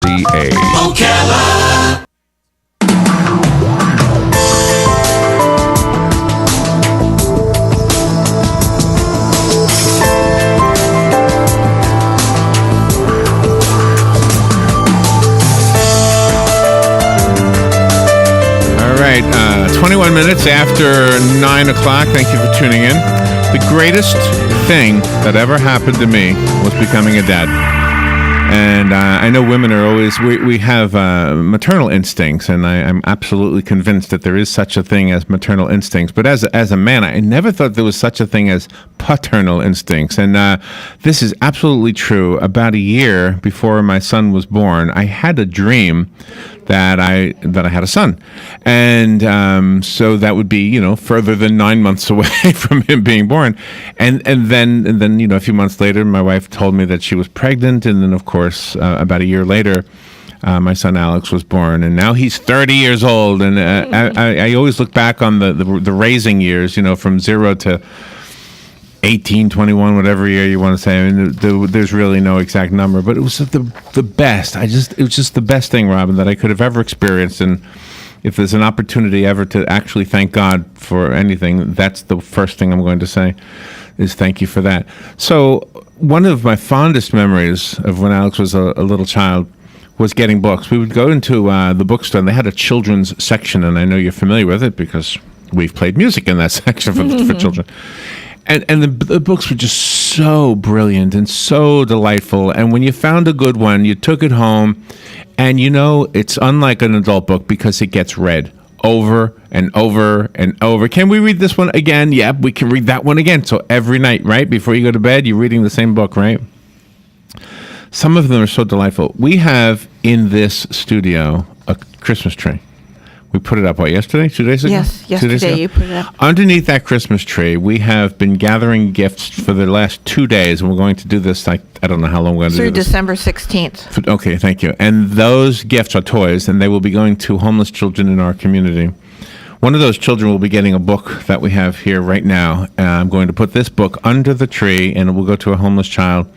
Ocala. All right, 21 minutes after 9 o'clock. Thank you for tuning in. The greatest thing that ever happened to me was becoming a dad. And I know women are always, we have maternal instincts, and I'm absolutely convinced that there is such a thing as maternal instincts. But as a man, I never thought there was such a thing as paternal instincts. And this is absolutely true. About a year before my son was born, I had a dream that I had a son, and so that would be further than 9 months away from him being born, and then a few months later, my wife told me that she was pregnant, and then of course about a year later, my son Alex was born, and now he's 30 years old, and I always look back on the raising years, from 0 to 18, 21, whatever year you want to say. I mean, there's really no exact number, but it was the best. It was just the best thing, Robin, that I could have ever experienced. And if there's an opportunity ever to actually thank God for anything, that's the first thing I'm going to say is thank you for that. So one of my fondest memories of when Alex was a little child was getting books. We would go into the bookstore, and they had a children's section, and I know you're familiar with it because we've played music in that section for children. And the books were just so brilliant and so delightful. And when you found a good one, you took it home. And it's unlike an adult book because it gets read over and over and over. Can we read this one again? Yeah, we can read that one again. So every night, right, before you go to bed, you're reading the same book, right? Some of them are so delightful. We have in this studio a Christmas tree. We put it up, yesterday? 2 days ago? Yes, yesterday you put it up. Underneath that Christmas tree, we have been gathering gifts for the last 2 days, and we're going to do this, I don't know how long we're going to do this. Through December 16th. Okay, thank you. And those gifts are toys, and they will be going to homeless children in our community. One of those children will be getting a book that we have here right now. I'm going to put this book under the tree, and it will go to a homeless child.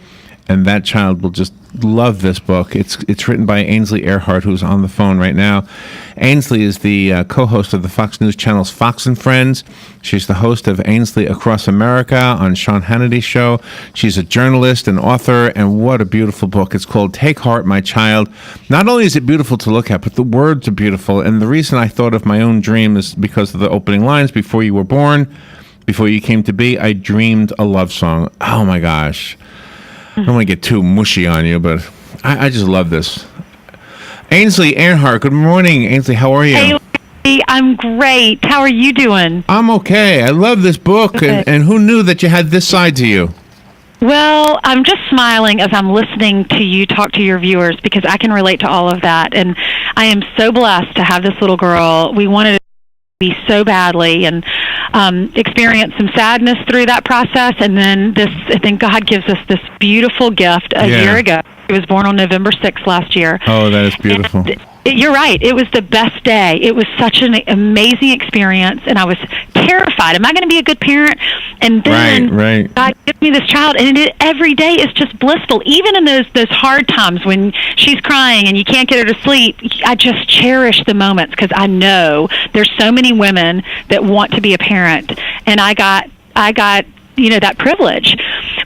And that child will just love this book. It's written by Ainsley Earhardt, who's on the phone right now. Ainsley is the co-host of the Fox News Channel's Fox and Friends. She's the host of Ainsley Across America on Sean Hannity's show. She's a journalist and author, and what a beautiful book. It's called Take Heart, My Child. Not only is it beautiful to look at, but the words are beautiful. And the reason I thought of my own dream is because of the opening lines. Before you were born, before you came to be, I dreamed a love song. Oh, my gosh. I don't want to get too mushy on you, but I just love this. Ainsley Earhardt, good morning. Ainsley, how are you? Hey, Larry, I'm great. How are you doing? I'm okay. I love this book, and who knew that you had this side to you? Well, I'm just smiling as I'm listening to you talk to your viewers because I can relate to all of that, and I am so blessed to have this little girl. We wanted to be so badly, and experience some sadness through that process, and then I think God gives us this beautiful gift a year ago. He was born on November 6th last year. Oh, that is beautiful. You're right. It was the best day. It was such an amazing experience, and I was terrified. Am I going to be a good parent? And then God gives me this child, and every day is just blissful. Even in those hard times when she's crying and you can't get her to sleep, I just cherish the moments because I know there's so many women that want to be a parent, and I got that privilege.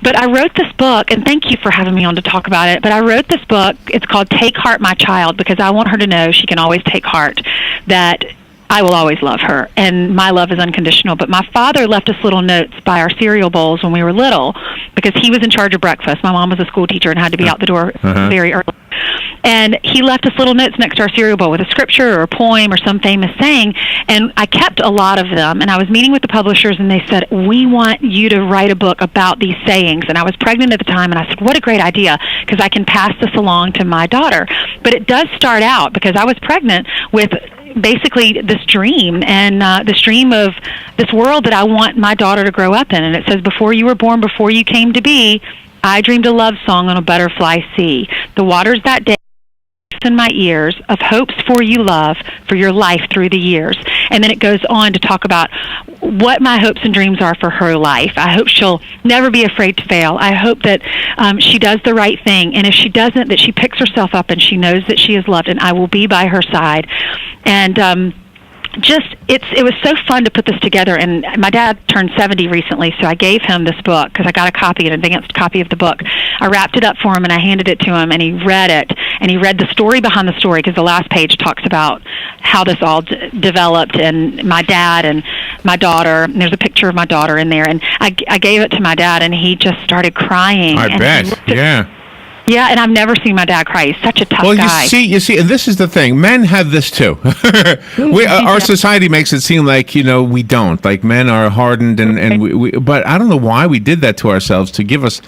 But I wrote this book, and thank you for having me on to talk about it, but I wrote this book. It's called Take Heart, My Child, because I want her to know she can always take heart, that I will always love her, and my love is unconditional. But my father left us little notes by our cereal bowls when we were little because he was in charge of breakfast. My mom was a school teacher and had to be out the door very early. And he left us little notes next to our cereal bowl with a scripture or a poem or some famous saying, and I kept a lot of them. And I was meeting with the publishers, and they said, we want you to write a book about these sayings. And I was pregnant at the time, and I said, what a great idea, because I can pass this along to my daughter. But it does start out because I was pregnant with basically this dream, and this dream of this world that I want my daughter to grow up in. And it says, before you were born, before you came to be, I dreamed a love song on a butterfly sea. The waters that day in my ears of hopes for you, love, for your life through the years. And then it goes on to talk about what my hopes and dreams are for her life. I hope she'll never be afraid to fail. I hope that she does the right thing. And if she doesn't, that she picks herself up and she knows that she is loved, and I will be by her side. And it was so fun to put this together. And my dad turned 70 recently, so I gave him this book because I got a copy, an advanced copy of the book. I wrapped it up for him and I handed it to him, and he read it, and he read the story behind the story, because the last page talks about how this all developed, and my dad and my daughter, and there's a picture of my daughter in there, and I gave it to my dad, and he just started crying. I bet, yeah. Yeah, and I've never seen my dad cry. He's such a tough guy. Well, you see, and this is the thing. Men have this too. Our society makes it seem like, we don't. Like, men are hardened, and we but I don't know why we did that to ourselves to give us.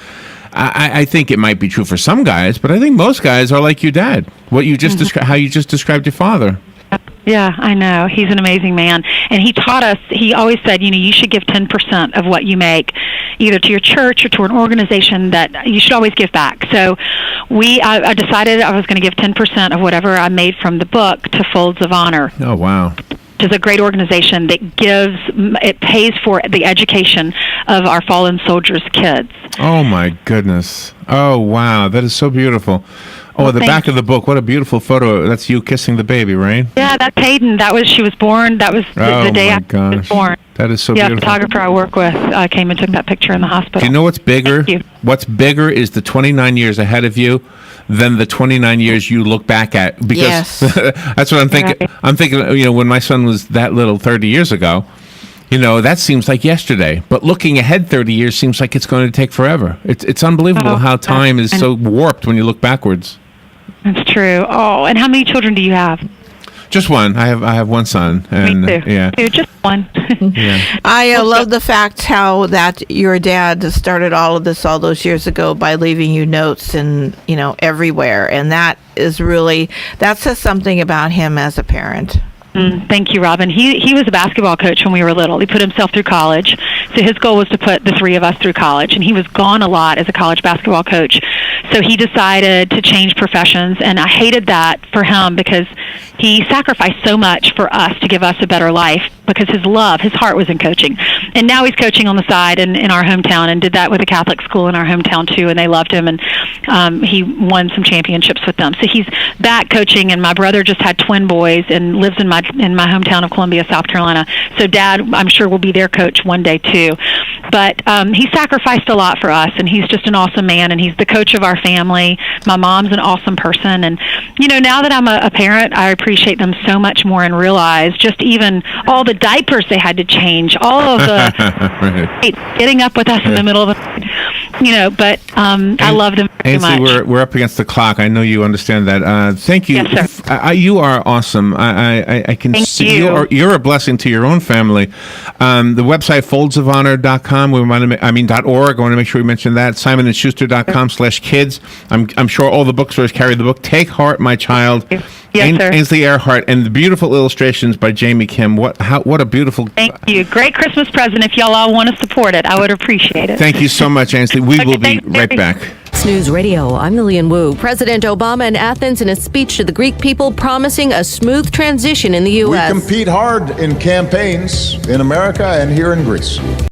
I think it might be true for some guys, but I think most guys are like your dad. What you just described, how you just described your father. Yeah, I know. He's an amazing man. And he taught us, he always said, you should give 10% of what you make, either to your church or to an organization, that you should always give back. So I decided I was going to give 10% of whatever I made from the book to Folds of Honor. Oh, wow. Which is a great organization that it pays for the education of our fallen soldiers' kids. Oh, my goodness. Oh, wow. That is so beautiful. Oh, the back of the book. What a beautiful photo. That's you kissing the baby, right? Yeah, that's Hayden. She was born. That was the day after she was born. That is so beautiful. Yeah, photographer I work with came and took that picture in the hospital. Do you know what's bigger? What's bigger is the 29 years ahead of you than the 29 years you look back at. Because that's what I'm thinking. Right. I'm thinking, when my son was that little 30 years ago, that seems like yesterday. But looking ahead 30 years seems like it's going to take forever. It's unbelievable how time is so warped when you look backwards. That's true. Oh, and how many children do you have? Just one. I have one son. And, me too. Yeah. Just one. Yeah. I love the fact how that your dad started all of this all those years ago by leaving you notes and everywhere, and that says something about him as a parent. Thank you, Robin. He was a basketball coach when we were little. He put himself through college. So his goal was to put the three of us through college, and he was gone a lot as a college basketball coach. So he decided to change professions, and I hated that for him because he sacrificed so much for us to give us a better life, because his heart was in coaching. And now he's coaching on the side in our hometown, and did that with a Catholic school in our hometown too, and they loved him, and he won some championships with them. So he's back coaching, and my brother just had twin boys and lives in my hometown of Columbia, South Carolina. So Dad, I'm sure, will be their coach one day too. But he sacrificed a lot for us, and he's just an awesome man, and he's the coach of our family. My mom's an awesome person, and now that I'm a parent, I appreciate them so much more and realize just even all the diapers they had to change, all of the getting up with us in the middle of the night, but I love them very Ainsley, much. we're up against the clock. I know you understand that. Thank you. Yes, sir. You are awesome. I can Thank see you. You're a blessing to your own family. The website foldsofhonor.com. .org. I want to make sure we mention that. SimonandSchuster.com/kids. I'm sure all the bookstores carry the book. Take Heart, My Child. Yes, sir. Ainsley Earhardt, and the beautiful illustrations by Jamie Kim. What a beautiful. Thank you. Great Christmas present. If y'all all want to support it, I would appreciate it. Thank you so much, Ainsley. We will be right back. News Radio, I'm Lillian Wu. President Obama in Athens in a speech to the Greek people promising a smooth transition in the U.S. We compete hard in campaigns in America and here in Greece.